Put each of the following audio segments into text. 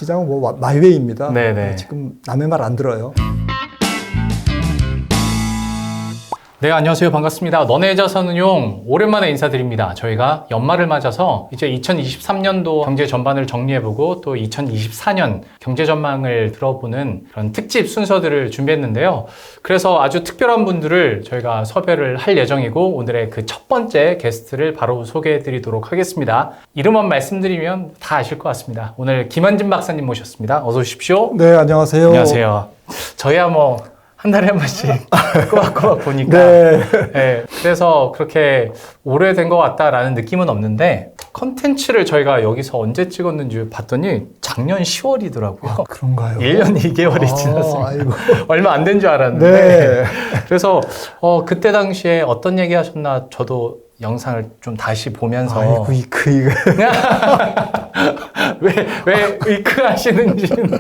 시장은 뭐 마이웨이입니다. 네네. 지금 남의 말 안 들어요. 네, 안녕하세요. 반갑습니다. 너네 자산운용 오랜만에 인사드립니다. 저희가 연말을 맞아서 이제 2023년도 경제 전반을 정리해보고 또 2024년 경제 전망을 들어보는 그런 특집 순서들을 준비했는데요. 그래서 아주 특별한 분들을 저희가 섭외를 할 예정이고 오늘의 그 첫 번째 게스트를 바로 소개해드리도록 하겠습니다. 이름만 말씀드리면 다 아실 것 같습니다. 오늘 김한진 박사님 모셨습니다. 어서 오십시오. 네, 안녕하세요. 안녕하세요. 저희야 뭐 한 달에 한 번씩 꼬박꼬박 보니까 네, 그래서 그렇게 오래된 것 같다라는 느낌은 없는데 컨텐츠를 저희가 여기서 언제 찍었는지 봤더니 작년 10월이더라고요. 그런가요? 1년 2개월이 지났습니다. 아이고. 얼마 안 된 줄 알았는데 네. 그래서 그때 당시에 어떤 얘기 하셨나 저도 영상을 좀 다시 보면서 아이고, 왜 의크 하시는지는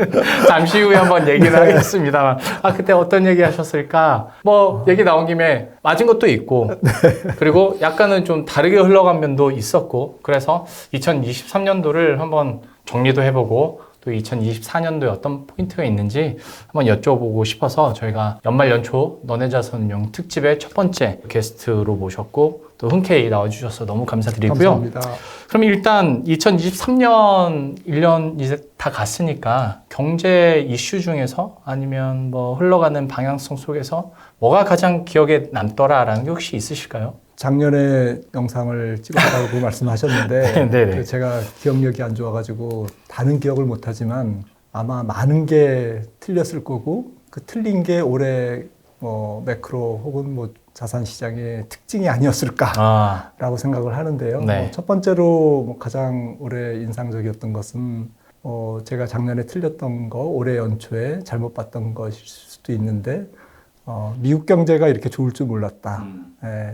잠시 후에 한번 얘기를 하겠습니다만 그때 어떤 얘기 하셨을까 뭐 얘기 나온 김에 맞은 것도 있고 그리고 약간은 좀 다르게 흘러간 면도 있었고 그래서 2023년도를 한번 정리도 해보고 또 2024년도에 어떤 포인트가 있는지 한번 여쭤보고 싶어서 저희가 연말 연초 너네 자산운용 특집의 첫 번째 게스트로 모셨고 또 흔쾌히 나와주셔서 너무 감사드리고요. 감사합니다. 그럼 일단 2023년 1년 이제 다 갔으니까 경제 이슈 중에서 아니면 뭐 흘러가는 방향성 속에서 뭐가 가장 기억에 남더라라는 게 혹시 있으실까요? 작년에 영상을 찍었다고 말씀하셨는데 네네. 제가 기억력이 안 좋아가지고 다는 기억을 못하지만 아마 많은 게 틀렸을 거고 그 틀린 게 올해 매크로 혹은 뭐 자산시장의 특징이 아니었을까라고 생각을 하는데요. 네. 첫 번째로 가장 올해 인상적이었던 것은 제가 작년에 틀렸던 거 올해 연초에 잘못 봤던 것일 수도 있는데 미국 경제가 이렇게 좋을 줄 몰랐다.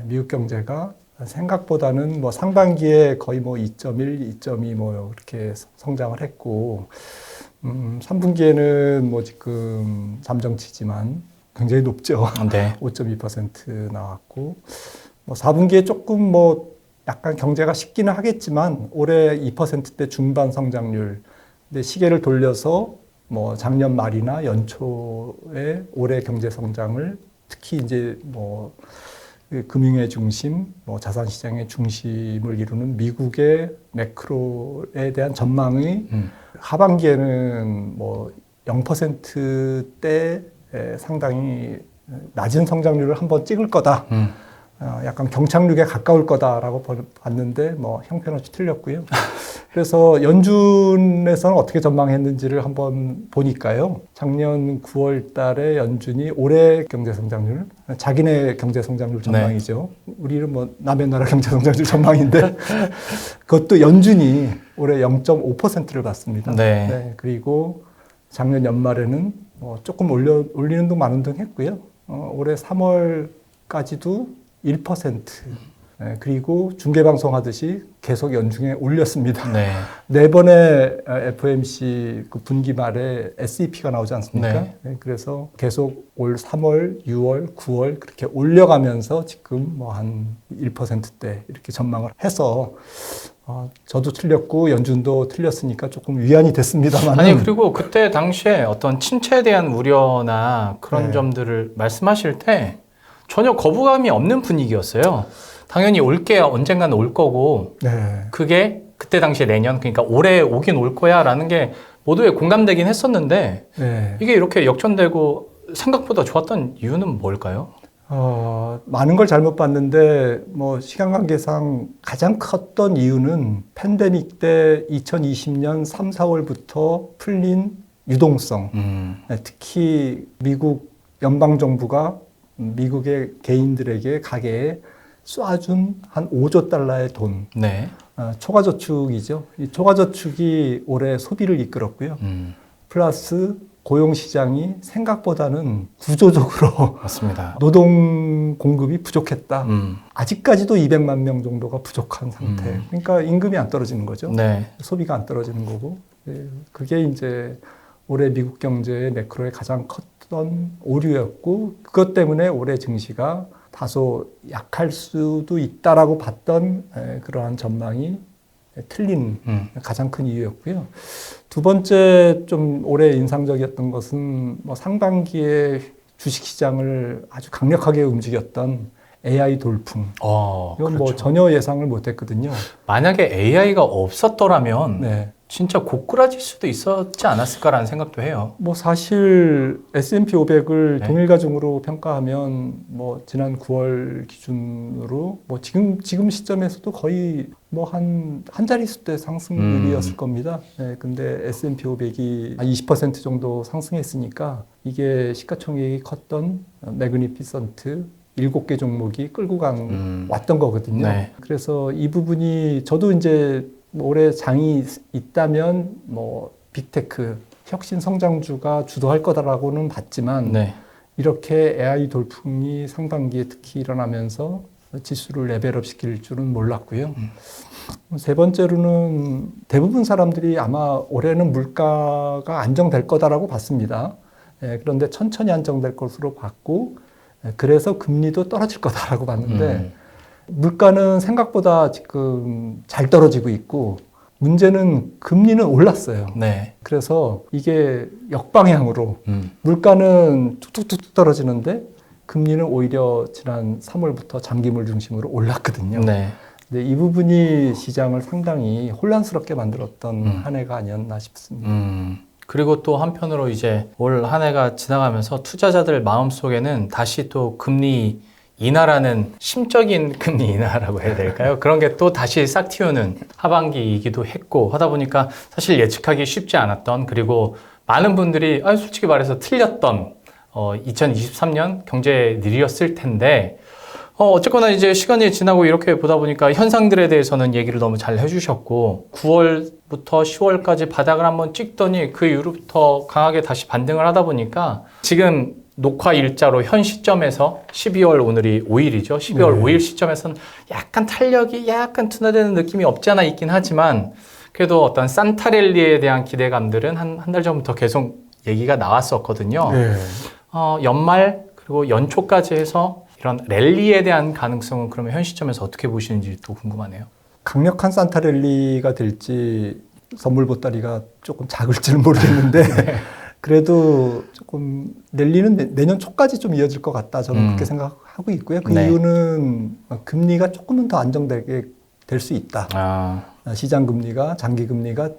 미국 경제가 생각보다는 뭐 상반기에 거의 뭐 2.1, 2.2 뭐 이렇게 성장을 했고, 3분기에는 뭐 지금 잠정치지만 굉장히 높죠. 네. 5.2% 나왔고, 뭐 4분기에 조금 뭐 약간 경제가 식기는 하겠지만 올해 2%대 중반 성장률. 근데 시계를 돌려서 뭐 작년 말이나 연초에 올해 경제 성장을 특히 이제 뭐 금융의 중심, 뭐 자산시장의 중심을 이루는 미국의 매크로에 대한 전망이 하반기에는 뭐 0%대 상당히 낮은 성장률을 한번 찍을 거다. 약간 경착륙에 가까울 거다라고 봤는데 뭐 형편없이 틀렸고요. 그래서 연준에서는 어떻게 전망했는지를 한번 보니까요. 작년 9월 달에 연준이 올해 경제 성장률, 자기네 경제 성장률 전망이죠. 네. 우리는 뭐 남의 나라 경제 성장률 전망인데 그것도 연준이 올해 0.5%를 봤습니다. 네. 네. 그리고 작년 연말에는 뭐 조금 올리는 둥 마는 둥 했고요. 올해 3월까지도 1%. 네, 그리고 중계방송 하듯이 계속 연중에 올렸습니다. 네. 네 번의 FOMC 그 분기 말에 SEP가 나오지 않습니까? 네. 네, 그래서 계속 올 3월, 6월, 9월 그렇게 올려가면서 지금 뭐 한 1%대 이렇게 전망을 해서 저도 틀렸고 연준도 틀렸으니까 조금 위안이 됐습니다만. 아니 그리고 그때 당시에 어떤 침체에 대한 우려나 그런 점들을 말씀하실 때 전혀 거부감이 없는 분위기였어요. 당연히 올 게 언젠가는 올 거고 그게 그때 당시에 내년 그러니까 올해 오긴 올 거야 라는 게 모두에 공감되긴 했었는데 이게 이렇게 역전되고 생각보다 좋았던 이유는 뭘까요? 많은 걸 잘못 봤는데 뭐 시간 관계상 가장 컸던 이유는 팬데믹 때 2020년 3, 4월부터 풀린 유동성. 특히 미국 연방정부가 미국의 개인들에게 가게에 쏴준 한 5조 달러의 돈. 네. 초과저축이죠. 이 초과저축이 올해 소비를 이끌었고요. 플러스 고용시장이 생각보다는 구조적으로 맞습니다. 노동 공급이 부족했다. 아직까지도 200만 명 정도가 부족한 상태. 그러니까 임금이 안 떨어지는 거죠. 네. 소비가 안 떨어지는 거고. 그게 이제 올해 미국 경제의 매크로의 가장 컸던 오류였고 그것 때문에 올해 증시가 다소 약할 수도 있다라고 봤던 그러한 전망이 틀린 가장 큰 이유였고요. 두 번째 좀 올해 인상적이었던 것은 뭐 상반기에 주식시장을 아주 강력하게 움직였던 AI 돌풍. 이건 그렇죠. 뭐 전혀 예상을 못했거든요. 만약에 AI가 없었더라면 네. 진짜 고꾸라질 수도 있었지 않았을까라는 생각도 해요. 뭐 사실 S&P 500을 네. 동일가중으로 평가하면 뭐 지난 9월 기준으로 뭐 지금 시점에서도 거의 뭐 한 자릿수대 상승률이었을 겁니다. 네, 근데 S&P 500이 20% 정도 상승했으니까 이게 시가총액이 컸던 매그니피선트 7개 종목이 끌고 왔던 거거든요. 네. 그래서 이 부분이 저도 이제 올해 장이 있다면 뭐 빅테크 혁신 성장주가 주도할 거다라고는 봤지만 네. 이렇게 AI 돌풍이 상반기에 특히 일어나면서 지수를 레벨업 시킬 줄은 몰랐고요. 세 번째로는 대부분 사람들이 아마 올해는 물가가 안정될 거다라고 봤습니다. 그런데 천천히 안정될 것으로 봤고 그래서 금리도 떨어질 거다라고 봤는데 물가는 생각보다 지금 잘 떨어지고 있고 문제는 금리는 올랐어요. 네. 그래서 이게 역방향으로 물가는 뚝뚝뚝 떨어지는데 금리는 오히려 지난 3월부터 장기물 중심으로 올랐거든요. 네. 근데 이 부분이 시장을 상당히 혼란스럽게 만들었던 한 해가 아니었나 싶습니다. 그리고 또 한편으로 이제 올 한 해가 지나가면서 투자자들 마음속에는 다시 또 금리 인하라는 심적인 금리 인하라고 해야 될까요? 그런 게 또 다시 싹 틔우는 하반기이기도 했고 하다 보니까 사실 예측하기 쉽지 않았던 그리고 많은 분들이 솔직히 말해서 틀렸던 2023년 경제 일이었을 텐데 어쨌거나 이제 시간이 지나고 이렇게 보다 보니까 현상들에 대해서는 얘기를 너무 잘 해주셨고 9월부터 10월까지 바닥을 한번 찍더니 그 이후부터 강하게 다시 반등을 하다 보니까 지금 녹화 일자로 현 시점에서 12월 오늘이 5일이죠. 12월 5일 시점에서는 약간 탄력이 약간 둔화되는 느낌이 없지 않아 있긴 하지만 그래도 어떤 산타랠리에 대한 기대감들은 한 달 전부터 계속 얘기가 나왔었거든요. 네. 연말 그리고 연초까지 해서 이런 랠리에 대한 가능성은 그러면 현 시점에서 어떻게 보시는지 또 궁금하네요. 강력한 산타랠리가 될지 선물 보따리가 조금 작을지는 모르겠는데 네. 그래도 조금 랠리는 내년 초까지 좀 이어질 것 같다. 저는 그렇게 생각하고 있고요. 그 네. 이유는 금리가 조금은 더 안정되게 될 수 있다. 시장 금리가 장기 금리가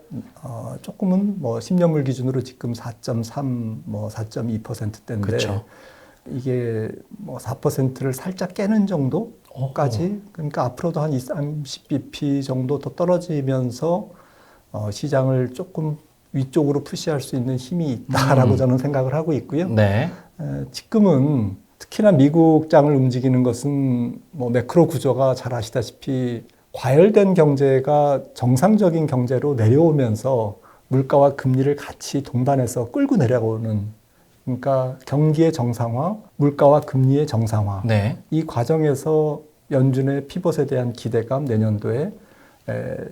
조금은 뭐 10년물 기준으로 지금 4.3, 뭐 4.2%대인데 그렇죠. 이게 뭐 4%를 살짝 깨는 정도까지 그러니까 앞으로도 한 30bp 정도 더 떨어지면서 시장을 조금 위쪽으로 푸시할 수 있는 힘이 있다라고 저는 생각을 하고 있고요. 네. 지금은 특히나 미국 장을 움직이는 것은 뭐 매크로 구조가 잘 아시다시피 과열된 경제가 정상적인 경제로 내려오면서 물가와 금리를 같이 동반해서 끌고 내려오는 그러니까 경기의 정상화, 물가와 금리의 정상화. 네. 이 과정에서 연준의 피벗에 대한 기대감, 내년도에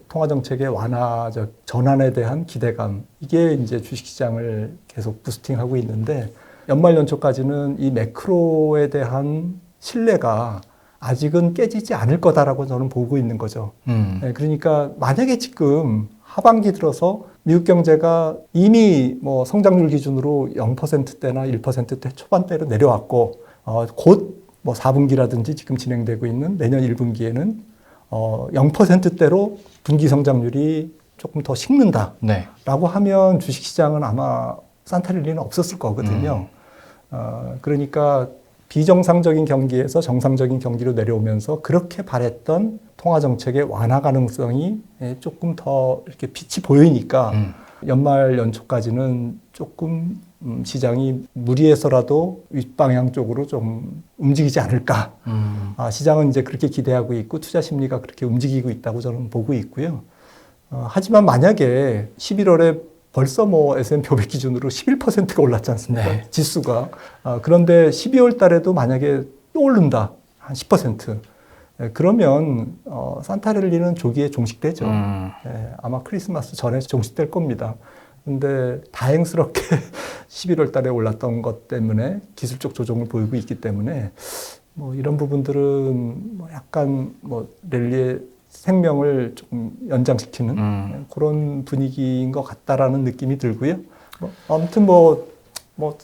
통화정책의 완화적 전환에 대한 기대감, 이게 이제 주식시장을 계속 부스팅하고 있는데 연말 연초까지는 이 매크로에 대한 신뢰가 아직은 깨지지 않을 거다라고 저는 보고 있는 거죠. 그러니까 만약에 지금 하반기 들어서 미국 경제가 이미 뭐 성장률 기준으로 0%대나 1%대 초반대로 내려왔고 곧 뭐 4분기라든지 지금 진행되고 있는 내년 1분기에는 0%대로 분기 성장률이 조금 더 식는다라고 네. 하면 주식시장은 아마 산타랠리는 없었을 거거든요. 그러니까 비정상적인 경기에서 정상적인 경기로 내려오면서 그렇게 바랬던 통화정책의 완화 가능성이 조금 더 이렇게 빛이 보이니까 연말 연초까지는 조금 시장이 무리해서라도 윗방향 쪽으로 좀 움직이지 않을까. 시장은 이제 그렇게 기대하고 있고 투자 심리가 그렇게 움직이고 있다고 저는 보고 있고요. 하지만 만약에 11월에 벌써 뭐 S&P 500 기준으로 11%가 올랐지 않습니까? 네. 지수가. 그런데 12월 달에도 만약에 또 오른다. 한 10%. 그러면 산타랠리는 조기에 종식되죠. 아마 크리스마스 전에 종식될 겁니다. 근데 다행스럽게 11월 달에 올랐던 것 때문에 기술적 조정을 보이고 있기 때문에 뭐 이런 부분들은 뭐 약간 뭐 랠리의 생명을 좀 연장시키는 그런 분위기인 것 같다라는 느낌이 들고요. 아무튼 뭐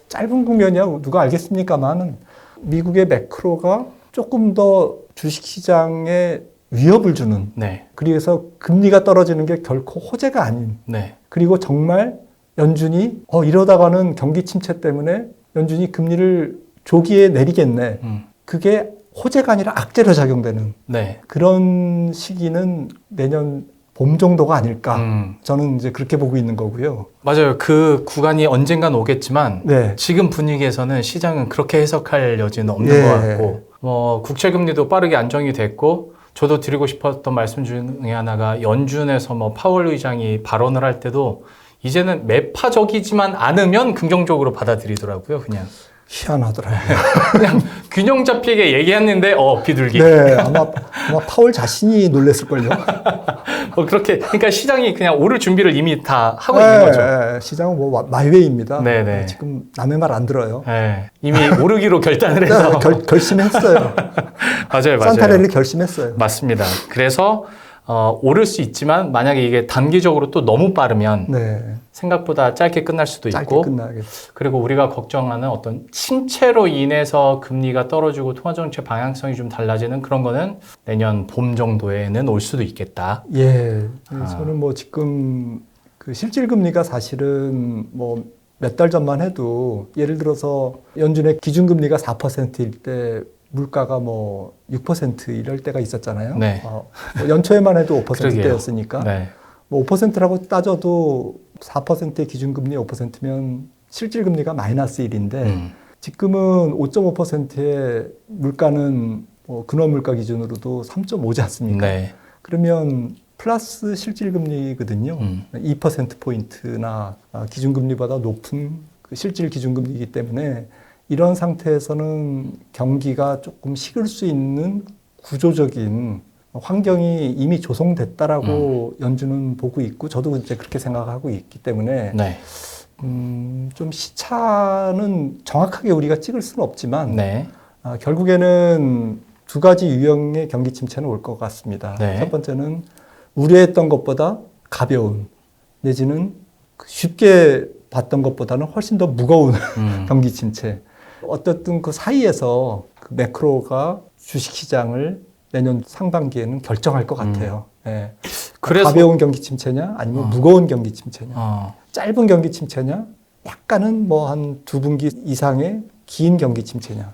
짧은 국면이야 누가 알겠습니까만은 미국의 매크로가 조금 더 주식시장에 위협을 주는 네. 그래서 금리가 떨어지는 게 결코 호재가 아닌 네. 그리고 정말 연준이 이러다가는 경기 침체 때문에 연준이 금리를 조기에 내리겠네. 그게 호재가 아니라 악재로 작용되는 네. 그런 시기는 내년 봄 정도가 아닐까. 저는 이제 그렇게 보고 있는 거고요. 맞아요. 그 구간이 언젠간 오겠지만 네. 지금 분위기에서는 시장은 그렇게 해석할 여지는 없는 예. 것 같고 국채금리도 빠르게 안정이 됐고 저도 드리고 싶었던 말씀 중에 하나가 연준에서 파월 의장이 발언을 할 때도 이제는 매파적이지만 않으면 긍정적으로 받아들이더라고요. 그냥 희한하더라고요. 그냥 균형 잡히게 얘기했는데 비둘기. 네, 아마 파월 자신이 놀랬을걸요. 그렇게 그러니까 시장이 그냥 오를 준비를 이미 다 하고 있는 거죠. 네, 시장은 마이웨이입니다. 네네. 지금 남의 말 안 들어요. 네, 이미 오르기로 결단을 해서 결심했어요. 맞아요. 산타렐리 결심했어요. 맞습니다. 그래서 오를 수 있지만 만약에 이게 단기적으로 또 너무 빠르면 네. 생각보다 짧게 끝날 수도 짧게 있고 끝나겠죠. 그리고 우리가 걱정하는 어떤 침체로 인해서 금리가 떨어지고 통화정책 방향성이 좀 달라지는 그런 거는 내년 봄 정도에는 올 수도 있겠다. 예. 저는 지금 그 실질금리가 사실은 몇 달 전만 해도 예를 들어서 연준의 기준금리가 4%일 때 물가가 6% 이럴 때가 있었잖아요. 네. 연초에만 해도 5%대였으니까. 그러게요. 네. 5%라고 따져도 4%의 기준금리 5%면 실질금리가 마이너스 1인데 지금은 5.5%의 물가는 근원물가 기준으로도 3.5지 않습니까? 네. 그러면 플러스 실질금리거든요. 2%포인트나 기준금리보다 높은 그 실질 기준금리이기 때문에 이런 상태에서는 경기가 조금 식을 수 있는 구조적인 환경이 이미 조성됐다라고 연준은 보고 있고 저도 이제 그렇게 생각하고 있기 때문에 네. 좀 시차는 정확하게 우리가 찍을 수는 없지만 네. 결국에는 두 가지 유형의 경기 침체는 올 것 같습니다. 네. 첫 번째는 우려했던 것보다 가벼운 내지는 쉽게 봤던 것보다는 훨씬 더 무거운 경기 침체. 어쨌든 그 사이에서 그 매크로가 주식시장을 내년 상반기에는 결정할 것 같아요. 예. 그래서 가벼운 경기 침체냐 아니면 무거운 경기 침체냐 짧은 경기 침체냐 약간은 한 두 분기 이상의 긴 경기 침체냐.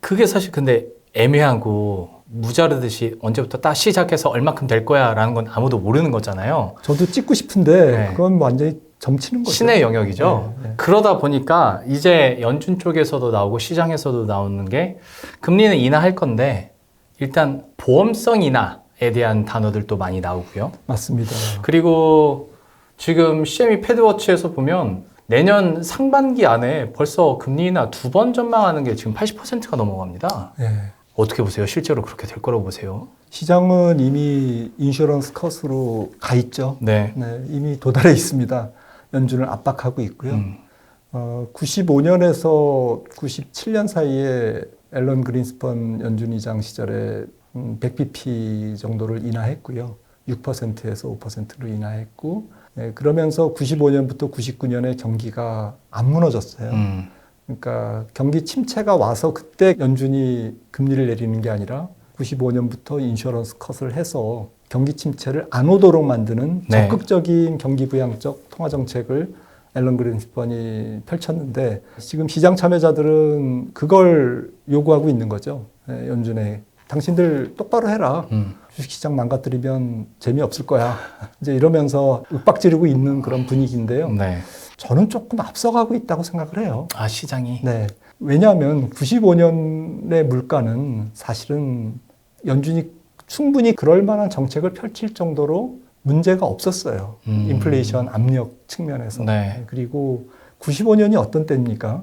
그게 사실 근데 애매하고 무자르듯이 언제부터 딱 시작해서 얼마큼 될 거야 라는 건 아무도 모르는 거잖아요. 저도 찍고 싶은데 네. 그건 완전히 점치는 거죠. 신의 영역이죠. 네. 그러다 보니까 이제 연준 쪽에서도 나오고 시장에서도 나오는 게 금리는 인하할 건데 일단 보험성 인하에 대한 단어들도 많이 나오고요. 맞습니다. 그리고 지금 CME 패드워치에서 보면 내년 상반기 안에 벌써 금리 인하 2번 전망하는 게 지금 80%가 넘어갑니다. 네. 어떻게 보세요? 실제로 그렇게 될 거라고 보세요? 시장은 이미 인슈런스 컷으로 가 있죠. 네. 네, 이미 도달해 있습니다. 연준을 압박하고 있고요. 95년에서 97년 사이에 앨런 그린스펀 연준의장 시절에 100bp 정도를 인하했고요. 6%에서 5%로 인하했고 네, 그러면서 95년부터 99년에 경기가 안 무너졌어요. 그러니까 경기 침체가 와서 그때 연준이 금리를 내리는 게 아니라 95년부터 인슈런스 컷을 해서 경기 침체를 안 오도록 만드는 네. 적극적인 경기 부양적 통화 정책을 앨런 그린스펀이 펼쳤는데 지금 시장 참여자들은 그걸 요구하고 있는 거죠. 네, 연준에 당신들 똑바로 해라. 주식시장 망가뜨리면 재미없을 거야. 이제 이러면서 윽박지르고 있는 그런 분위기인데요. 네. 저는 조금 앞서가고 있다고 생각을 해요. 아, 시장이? 네. 왜냐하면 95년의 물가는 사실은 연준이 충분히 그럴 만한 정책을 펼칠 정도로 문제가 없었어요. 인플레이션 압력 측면에서. 네. 그리고 95년이 어떤 때입니까?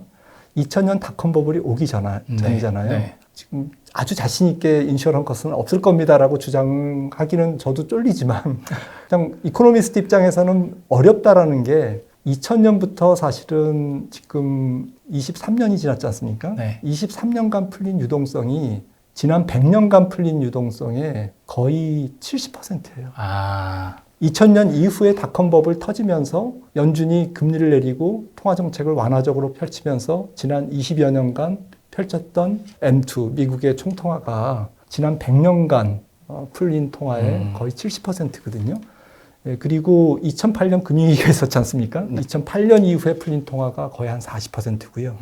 2000년 닷컴 버블이 오기 전이잖아요. 네. 지금 아주 자신 있게 인슈런스 컷은 없을 겁니다라고 주장하기는 저도 쫄리지만 그냥 이코노미스트 입장에서는 어렵다라는 게 2000년부터 사실은 지금 23년이 지났지 않습니까? 네. 23년간 풀린 유동성이 지난 100년간 풀린 유동성의 거의 70%예요. 아, 2000년 이후에 닷컴버블 터지면서 연준이 금리를 내리고 통화정책을 완화적으로 펼치면서 지난 20여 년간 펼쳤던 M2, 미국의 총통화가 지난 100년간 풀린 통화의 거의 70%거든요. 예, 그리고 2008년 금융위기가 있었지 않습니까? 2008년 이후에 풀린 통화가 거의 한 40%고요.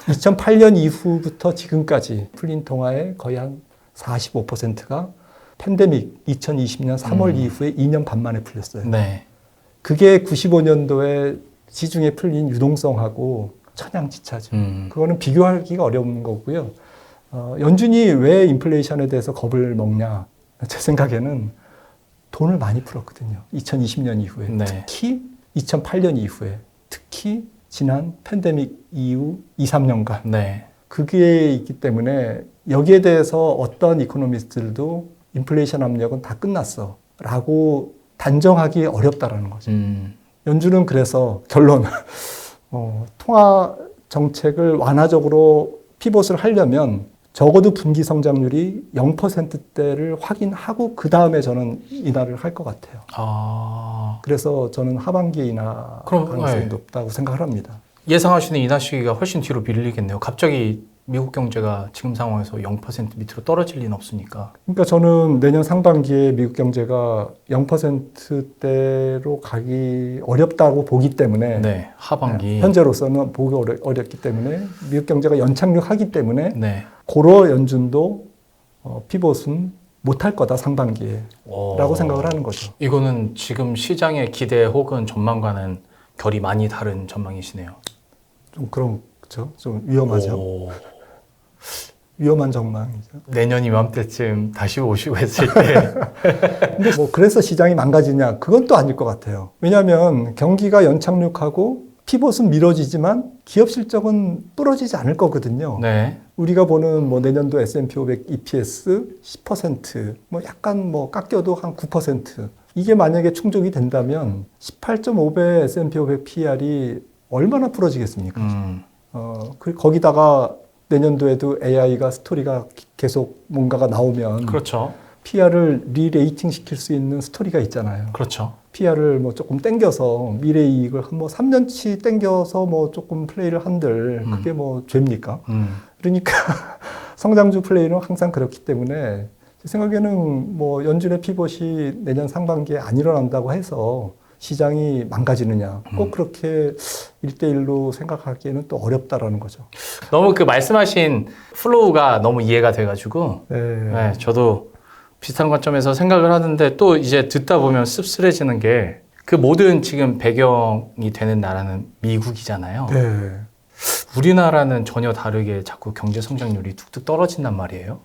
2008년 이후부터 지금까지 풀린 통화의 거의 한 45%가 팬데믹 2020년 3월 이후에 2년 반 만에 풀렸어요. 네. 그게 95년도에 시중에 풀린 유동성하고 천양지차죠. 그거는 비교하기가 어려운 거고요. 연준이 왜 인플레이션에 대해서 겁을 먹냐? 제 생각에는 돈을 많이 풀었거든요. 2020년 이후에. 네. 특히 2008년 이후에. 특히 지난 팬데믹 이후 2, 3년간. 네. 그게 있기 때문에 여기에 대해서 어떤 이코노미스트들도 인플레이션 압력은 다 끝났어 라고 단정하기 어렵다라는 거죠. 연준은 그래서 결론 통화 정책을 완화적으로 피봇을 하려면 적어도 분기 성장률이 0%대를 확인하고 그 다음에 저는 인하를 할 것 같아요. 아, 그래서 저는 하반기에 인하 그럼, 가능성이 네. 높다고 생각을 합니다. 예상하시는 인하 시기가 훨씬 뒤로 밀리겠네요. 갑자기 미국 경제가 지금 상황에서 0% 밑으로 떨어질 리는 없으니까. 그러니까 저는 내년 상반기에 미국 경제가 0%대로 가기 어렵다고 보기 때문에 네, 하반기. 현재로서는 보기 어렵기 때문에 미국 경제가 연착륙하기 때문에 네. 고로 연준도 피봇은 못할 거다 상반기에 라고 생각을 하는 거죠. 이거는 지금 시장의 기대 혹은 전망과는 결이 많이 다른 전망이시네요. 좀 그런 그렇죠. 좀 위험하죠. 오. 위험한 전망이죠. 내년 이맘때쯤 다시 오시고 했을 때 근데 뭐 그래서 시장이 망가지냐? 그건 또 아닐 것 같아요. 왜냐하면 경기가 연착륙하고 피봇은 미뤄지지만 기업 실적은 부러지지 않을 거거든요. 네. 우리가 보는 뭐 내년도 S&P 500 EPS 10%, 뭐 약간 뭐 깎여도 한 9%. 이게 만약에 충족이 된다면 18.5배 S&P 500 PR이 얼마나 부러지겠습니까? 거기다가 내년도에도 AI가 스토리가 계속 뭔가가 나오면 그렇죠. PR을 리레이팅 시킬 수 있는 스토리가 있잖아요. 그렇죠. PR을 뭐 조금 땡겨서 미래 이익을 뭐 3년치 땡겨서 뭐 조금 플레이를 한들 그게 뭐 죄입니까? 그러니까 성장주 플레이는 항상 그렇기 때문에 제 생각에는 뭐 연준의 피봇이 내년 상반기에 안 일어난다고 해서 시장이 망가지느냐 꼭 그렇게 1대1로 생각하기에는 또 어렵다라는 거죠. 너무 그 말씀하신 플로우가 너무 이해가 돼가지고 네, 저도 비슷한 관점에서 생각을 하는데 또 이제 듣다 보면 씁쓸해지는 게 그 모든 지금 배경이 되는 나라는 미국이잖아요. 네. 우리나라는 전혀 다르게 자꾸 경제 성장률이 툭툭 떨어진단 말이에요.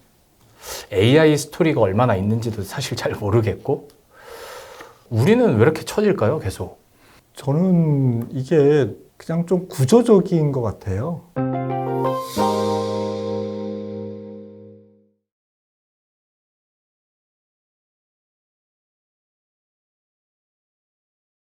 AI 스토리가 얼마나 있는지도 사실 잘 모르겠고 우리는 왜 이렇게 처질까요, 계속? 저는 이게 그냥 좀 구조적인 것 같아요.